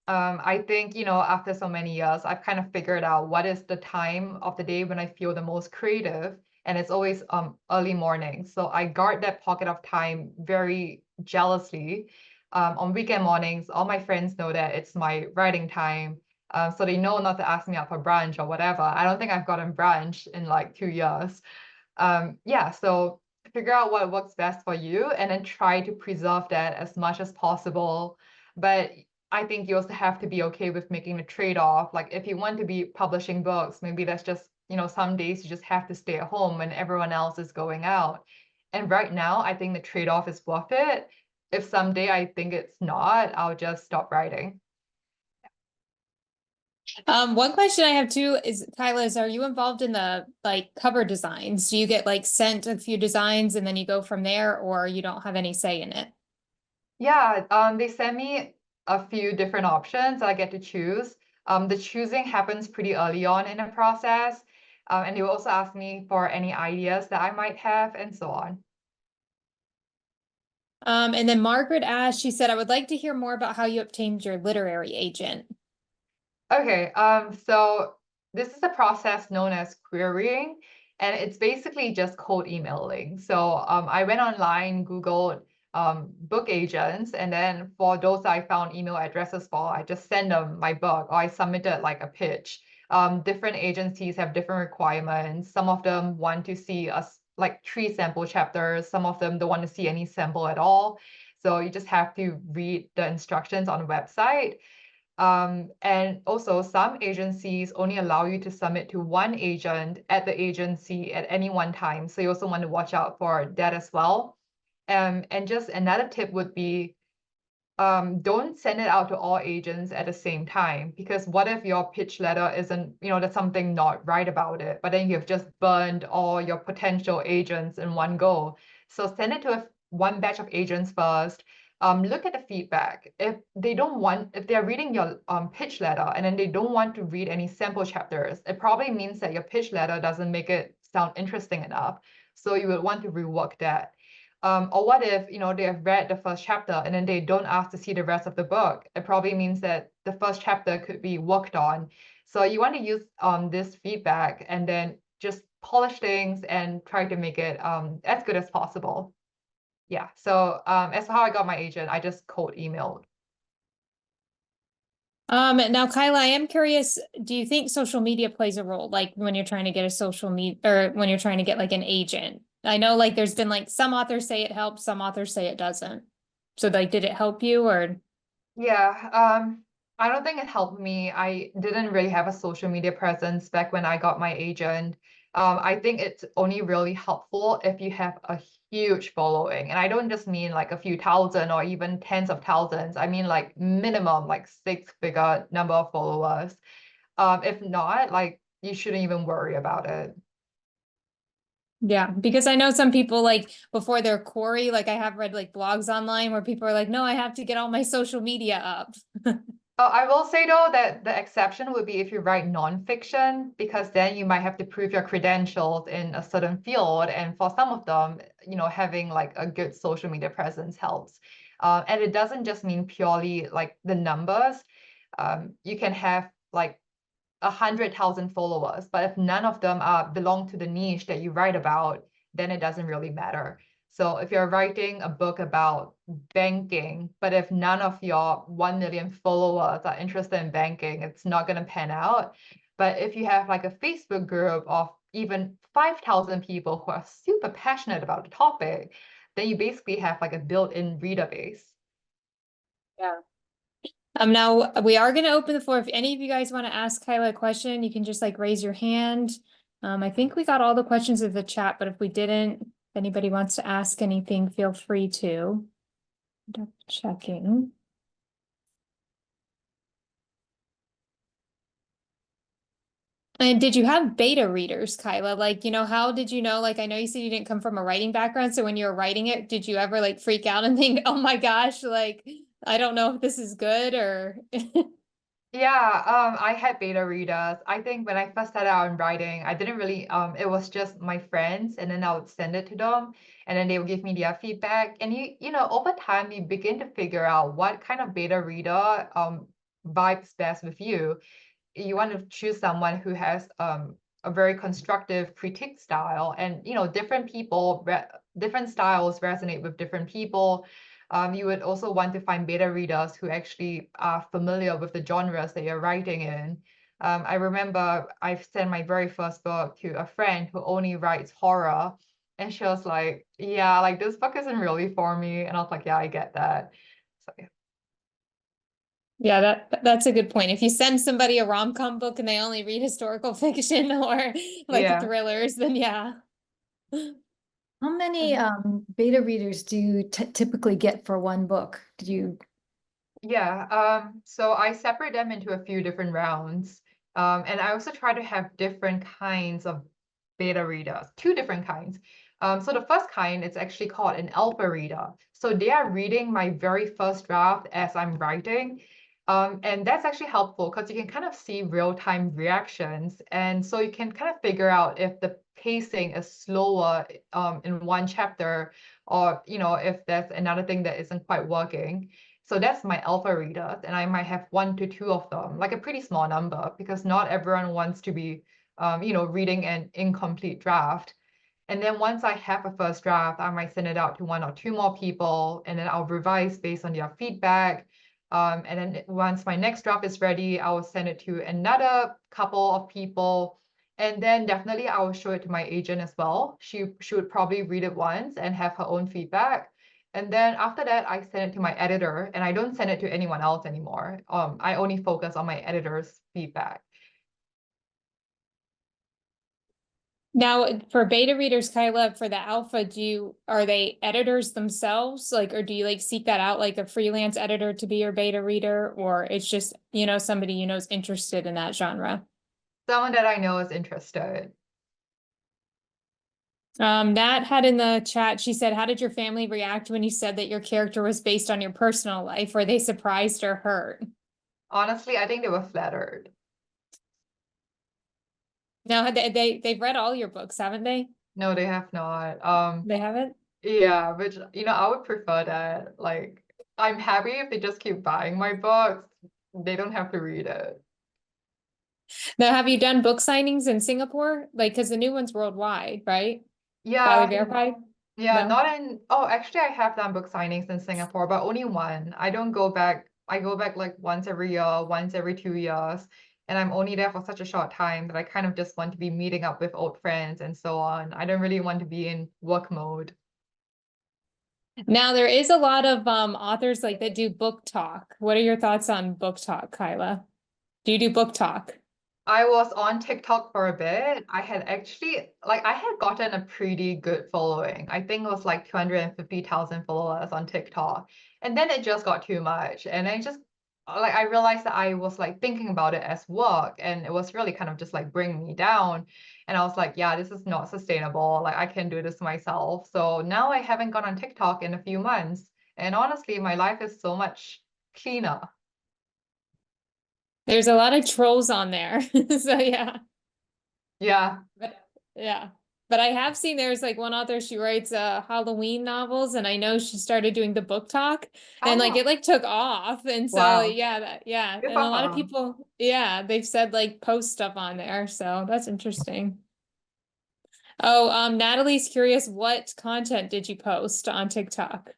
I think, after so many years, I've kind of figured out what is the time of the day when I feel the most creative, and it's always early morning. So I guard that pocket of time very jealously. On weekend mornings, all my friends know that it's my writing time. So they know not to ask me out for brunch or whatever. I don't think I've gotten brunch in like 2 years. Yeah, so figure out what works best for you and then try to preserve that as much as possible. But I think you also have to be okay with making a trade-off. Like if you want to be publishing books, maybe that's just, some days you just have to stay at home when everyone else is going out. And right now, I think the trade-off is worth it. If someday I think it's not, I'll just stop writing. One question I have too is, Kyla, are you involved in the like cover designs? Do you get like sent a few designs and then you go from there, or you don't have any say in it? Yeah, they send me a few different options I get to choose. The choosing happens pretty early on in the process. And they will also ask me for any ideas that I might have and so on. And then Margaret asked, she said, I would like to hear more about how you obtained your literary agent. Okay, so this is a process known as querying, and it's basically just cold emailing. So I went online, Googled book agents, and then for those I found email addresses for, I just send them my book or I submitted like a pitch. Different agencies have different requirements. Some of them want to see us like 3 sample chapters. Some of them don't want to see any sample at all. So you just have to read the instructions on the website. And also, some agencies only allow you to submit to one agent at the agency at any one time. So you also want to watch out for that as well. And just another tip would be don't send it out to all agents at the same time, because what if your pitch letter isn't, there's something not right about it, but then you've just burned all your potential agents in one go. So send it to one batch of agents first. Look at the feedback. If they're reading your pitch letter and then they don't want to read any sample chapters, it probably means that your pitch letter doesn't make it sound interesting enough. So you would want to rework that. Or what if, they have read the first chapter and then they don't ask to see the rest of the book? It probably means that the first chapter could be worked on. So you want to use this feedback and then just polish things and try to make it as good as possible. Yeah. So as for how I got my agent, I just cold emailed. Now, Kyla, I am curious, do you think social media plays a role, like when you're trying to get a social media or when you're trying to get like an agent? I know like there's been like some authors say it helps, some authors say it doesn't. So like, did it help you or? Yeah, I don't think it helped me. I didn't really have a social media presence back when I got my agent. I think it's only really helpful if you have a huge following. And I don't just mean like a few thousand or even tens of thousands. I mean like minimum like 6-figure number of followers. If not, like you shouldn't even worry about it. Yeah, because I know some people like before their quarry, like I have read like blogs online where people are like, no, I have to get all my social media up. I will say though that the exception would be if you write nonfiction, because then you might have to prove your credentials in a certain field. And for some of them, having like a good social media presence helps. And it doesn't just mean purely like the numbers. You can have like 100,000 followers, but if none of them belong to the niche that you write about, then it doesn't really matter. So if you're writing a book about banking, but if none of your 1 million followers are interested in banking, it's not going to pan out. But if you have like a Facebook group of even 5,000 people who are super passionate about the topic, then you basically have like a built-in reader base. Yeah. Now we are going to open the floor. If any of you guys want to ask Kyla a question, you can just like raise your hand. I think we got all the questions in the chat, but if we didn't, if anybody wants to ask anything, feel free to. Double checking. And did you have beta readers, Kyla? Like, how did you know? Like, I know you said you didn't come from a writing background. So when you were writing it, did you ever like freak out and think, oh my gosh, like, I don't know if this is good or Yeah, I had beta readers. I think when I first started out in writing, I didn't really, it was just my friends, and then I would send it to them, and then they would give me their feedback. And over time, you begin to figure out what kind of beta reader vibes best with you. You want to choose someone who has a very constructive critique style, and different styles resonate with different people. You would also want to find beta readers who actually are familiar with the genres that you're writing in. I remember I sent my very first book to a friend who only writes horror, and she was like, yeah, like this book isn't really for me. And I was like, yeah, I get that. So yeah. Yeah, that's a good point. If you send somebody a rom-com book and they only read historical fiction or like Yeah. thrillers, then yeah. How many beta readers do you typically get for one book? Do you? Yeah, so I separate them into a few different rounds. And I also try to have different kinds of beta readers, two different kinds. So the first kind, it's actually called an alpha reader. So they are reading my very first draft as I'm writing. And that's actually helpful because you can kind of see real-time reactions. And so you can kind of figure out if the pacing is slower in one chapter, or if there's another thing that isn't quite working. So that's my alpha readers, and I might have 1 to 2 of them, like a pretty small number, because not everyone wants to be, reading an incomplete draft. And then once I have a first draft, I might send it out to 1 or 2 more people, and then I'll revise based on their feedback. And then once my next draft is ready, I will send it to another couple of people. And then definitely I will show it to my agent as well. She would probably read it once and have her own feedback. And then after that, I send it to my editor, and I don't send it to anyone else anymore. I only focus on my editor's feedback. Now, for beta readers, Kyla, for the alpha, are they editors themselves? Like, or do you like seek that out like a freelance editor to be your beta reader, or it's just, somebody is interested in that genre? Someone that I know is interested. Nat had in the chat, she said, how did your family react when you said that your character was based on your personal life? Were they surprised or hurt? Honestly, I think they were flattered. No, they've read all your books, haven't they? No, they have not. They haven't? Yeah, which I would prefer that. Like, I'm happy if they just keep buying my books. They don't have to read it. Now, have you done book signings in Singapore? Like, because the new one's worldwide, right? Valley Yeah, Verified? yeah, No. actually I have done book signings in Singapore, but only one. I don't go back. I go back like once every year, once every 2 years. And I'm only there for such a short time that I kind of just want to be meeting up with old friends and so on. I don't really want to be in work mode. Now there is a lot of authors like that do book talk. What are your thoughts on book talk, Kyla? Do you do book talk? I was on TikTok for a bit. I had gotten a pretty good following. I think it was like 250,000 followers on TikTok. And then it just got too much. And I realized that I was like thinking about it as work, and it was really kind of just like bringing me down. And I was like, yeah, this is not sustainable. Like I can do this myself. So now I haven't gone on TikTok in a few months. And honestly, my life is so much cleaner. There's a lot of trolls on there. So yeah. Yeah. But yeah. But I have seen there's like one author, she writes Halloween novels, and I know she started doing the book talk, and like Oh, it like took off. And so wow. yeah, yeah. Good And for a lot of her. people, yeah, they've said like post stuff on there. So that's interesting. Oh, Natalie's curious, what content did you post on TikTok?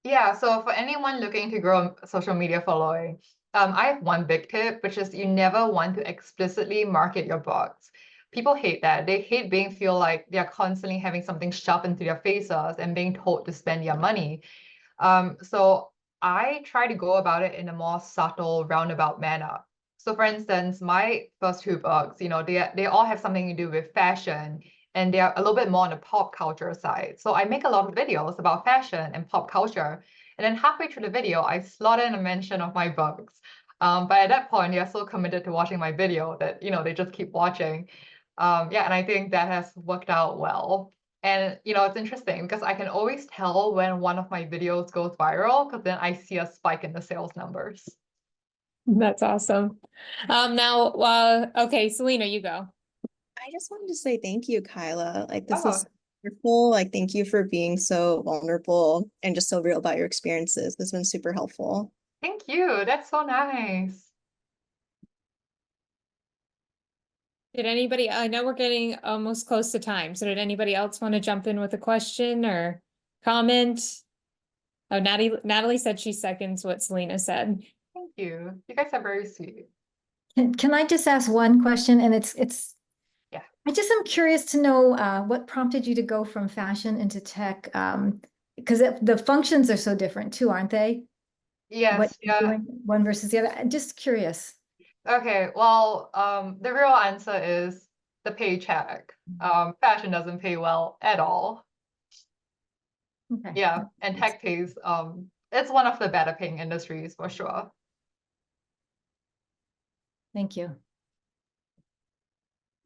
Yeah, so for anyone looking to grow a social media following, I have one big tip, which is you never want to explicitly market your books. People hate that. They hate being feel like they're constantly having something shoved into their faces and being told to spend their money. So I try to go about it in a more subtle, roundabout manner. So for instance, my first 2 books, they all have something to do with fashion, and they're a little bit more on the pop culture side. So I make a lot of videos about fashion and pop culture. And then halfway through the video, I slot in a mention of my books. But at that point, they're so committed to watching my video that, they just keep watching. Yeah, and I think that has worked out well. And it's interesting because I can always tell when one of my videos goes viral because then I see a spike in the sales numbers. That's awesome. Now, okay, Selena, you go. I just wanted to say thank you, Kyla. Like, this Oh, is wonderful. Like, thank you for being so vulnerable and just so real about your experiences. This has been super helpful. thank you. That's so nice. Did anybody, I know we're getting almost close to time, so did anybody else want to jump in with a question or comment? Oh, Natalie said she seconds what Selena said. Thank you. You guys are very sweet. Can I just ask one question? And it's Yeah. I just am curious to know what prompted you to go from fashion into tech, because the functions are so different too, aren't they? What Yes, you're yeah. doing one versus the other. I'm just curious. Okay, well, the real answer is the paycheck. Fashion doesn't pay well at all. Okay. Yeah, and tech pays, it's one of the better paying industries for sure. Thank you.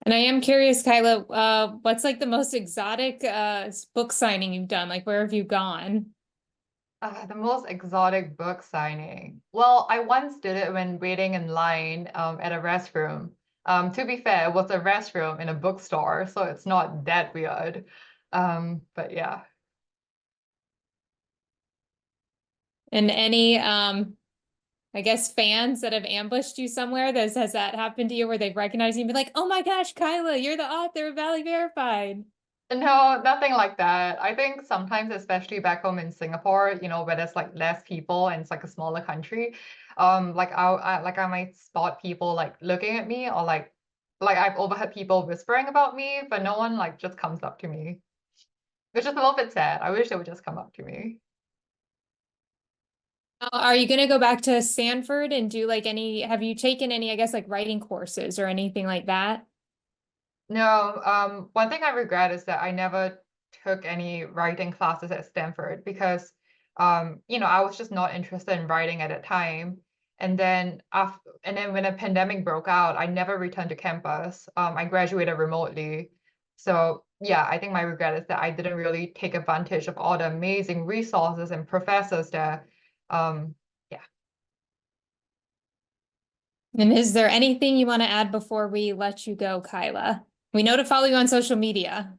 And I am curious, Kyla, what's like the most exotic book signing you've done? Like, where have you gone? The most exotic book signing. Well, I once did it when waiting in line at a restroom. To be fair, it was a restroom in a bookstore, so it's not that weird. But yeah. And any, I guess fans that have ambushed you somewhere, has that happened to you where they've recognized you and been like, oh my gosh, Kyla, you're the author of Valley Verified. No, nothing like that. I think sometimes, especially back home in Singapore, where there's like less people and it's like a smaller country, like I might spot people like looking at me or like I've overheard people whispering about me, but no one like just comes up to me, which is a little bit sad. I wish they would just come up to me. Are you going to go back to Stanford and do like have you taken any, I guess, like writing courses or anything like that? No, one thing I regret is that I never took any writing classes at Stanford because, I was just not interested in writing at that time. And then when a pandemic broke out, I never returned to campus. I graduated remotely. So yeah, I think my regret is that I didn't really take advantage of all the amazing resources and professors there. Yeah. And is there anything you want to add before we let you go, Kyla? We know to follow you on social media.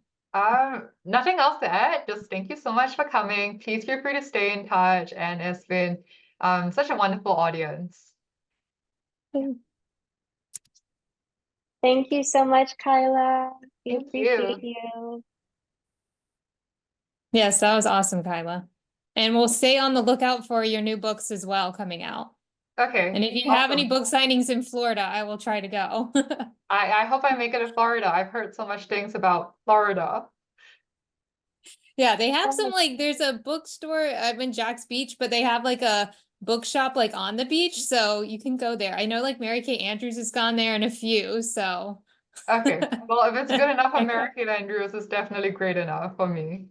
Nothing else to add. Just thank you so much for coming. Please feel free to stay in touch, and it's been such a wonderful audience. Thank you so much, Kyla. We Thank appreciate you. you. Yes, that was awesome, Kyla. And we'll stay on the lookout for your new books as well coming out. Okay, And if you have any awesome. book signings in Florida, I will try to go. I hope I make it to Florida. I've heard so much things about Florida. Yeah, they have some Yes. like there's a bookstore. I'm in Jack's Beach, but they have like a bookshop like on the beach, so you can go there. I know like Mary Kay Andrews has gone there and a few, so Okay, well, if it's good enough for Mary Kay Andrews, it's definitely great enough for me.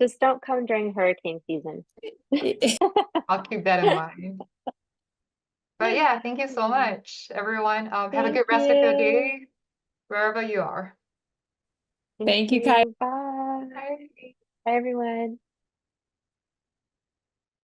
Just don't come during hurricane season. I'll keep that in mind. But yeah, thank you so much, everyone. Have a Thank good rest of your you. day, wherever you are. Thank you, Kai. Bye. Bye. Bye, everyone.